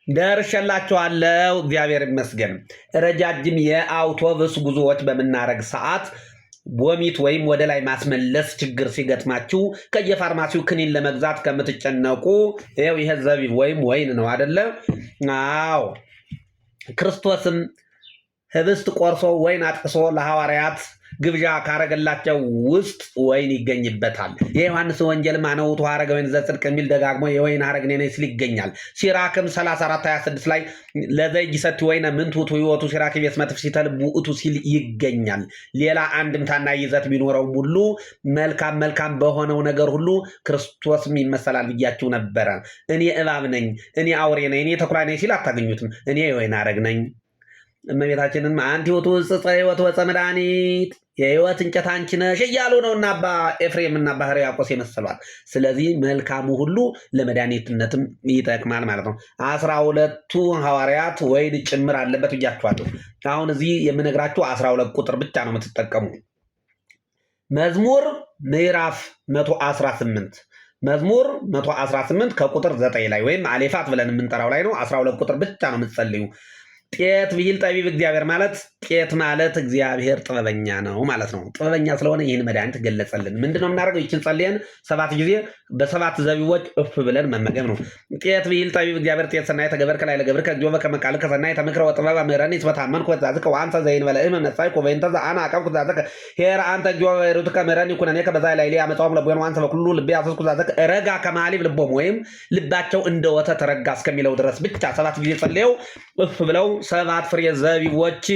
ደርሼላችኋለሁ። እግዚአብሔር ይመስገን። ረጃጅም የአውቶቡስ ጉዞዎች በምናረግ ሰዓት ቦሚት ወይም ወደ ላይ ማስመለስ ችግር ሲገጥማችሁ ከየፋርማሲው ክኒን ለመግዛት ከምትጨነቁ ይኸው ይሄ ዘቢብ ወይም ወይን ነው አይደለ? አዎ ክርስቶስም ህብስት ቆርሶ ወይን አጥቅሶ ለሐዋርያት ግብዣ ካረገላቸው ውስጥ ወይን ይገኝበታል። የዮሐንስ ወንጌልም አነ ውእቱ ሐረገ ወይን ዘጽድቅ የሚል ደጋግሞ የወይን ሐረግ እኔ ነኝ ሲል ይገኛል። ሲራክም 34:26 ላይ ለዘይሰቲ ወይነ ምንቱ ውእቱ ሕይወቱ ሲራክ ቤት መጥፍሲተ ልብ ውእቱ ሲል ይገኛል። ሌላ አንድምታና ይዘት ቢኖረውም ሁሉ መልካም በሆነው ነገር ሁሉ ክርስቶስም ይመሰላል ብያችሁ ነበረ። እኔ እባብ ነኝ፣ እኔ አውሬ ነኝ፣ እኔ ተኩላ ነኝ ሲል አታገኙትም። እኔ የወይን ሐረግ ነኝ። እመቤታችንን አንቲ ውእቱ ዕፀ ሕይወት ወዕፀ መድኃኒት የህይወት እንጨት አንቺ ነሽ እያሉ ነው እና አባ ኤፍሬም እና አባ ሕርያቆስ የመሰሏል። ስለዚህ መልካሙ ሁሉ ለመድኃኒትነትም ይጠቅማል ማለት ነው። 12ቱ ሐዋርያት ወይን ጭምር አለበት ብያችኋለሁ። አሁን እዚህ የምነግራችሁ 12 ቁጥር ብቻ ነው የምትጠቀሙ። መዝሙር ምዕራፍ 118 መዝሙር 118 ከቁጥር 9 ላይ ወይም አሌፋት ብለን የምንጠራው ላይ ነው። 12 ቁጥር ብቻ ነው የምትጸልዩ። ጤት ብሂል ጠቢብ እግዚአብሔር ማለት ጤት ማለት እግዚአብሔር ጥበበኛ ነው ማለት ነው። ጥበበኛ ስለሆነ ይህን መድኃኒት ገለጸልን። ምንድን ነው የምናደርገው? ይችን ጸልየን 7 ጊዜ በ7 ዘቢቦች እፍ ብለን መመገብ ነው። ጤት ብሂል ጠቢብ እግዚአብሔር ጤት ሰናይ ተገበርከ ላይ ለገብርከ እግዚኦ በከመ ቃልከ ሰናይ ተመክረ ወጥበበ ምሕረኒ እስመ ተአመንኩ በትእዛዝከ ወአንተ ዘእንበለ እምነ ነሣእኩ በእንተ ዘአነ አቀብኩ ትእዛዝከ ኄር አንተ እግዚኦ በርቱከ ምሕረኒ ኩነኔከ በዛይ ላይ አመፃውም ለቦን ወአንተ በኩሉ ልቤ አሰስኩ ትእዛዝከ ረጋ ከመሃሊብ ልቦም ወይም ልባቸው እንደ ወተት ረጋ እስከሚለው ድረስ ብቻ 7 ጊዜ ጸልየው እፍ ብለው 7 ፍሬ ዘቢቦች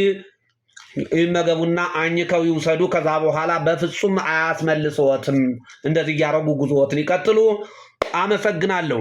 ይመገቡና አኝከው ይውሰዱ። ከዛ በኋላ በፍጹም አያስመልሶትም። እንደዚህ እያረጉ ጉዞዎትን ይቀጥሉ። አመሰግናለሁ።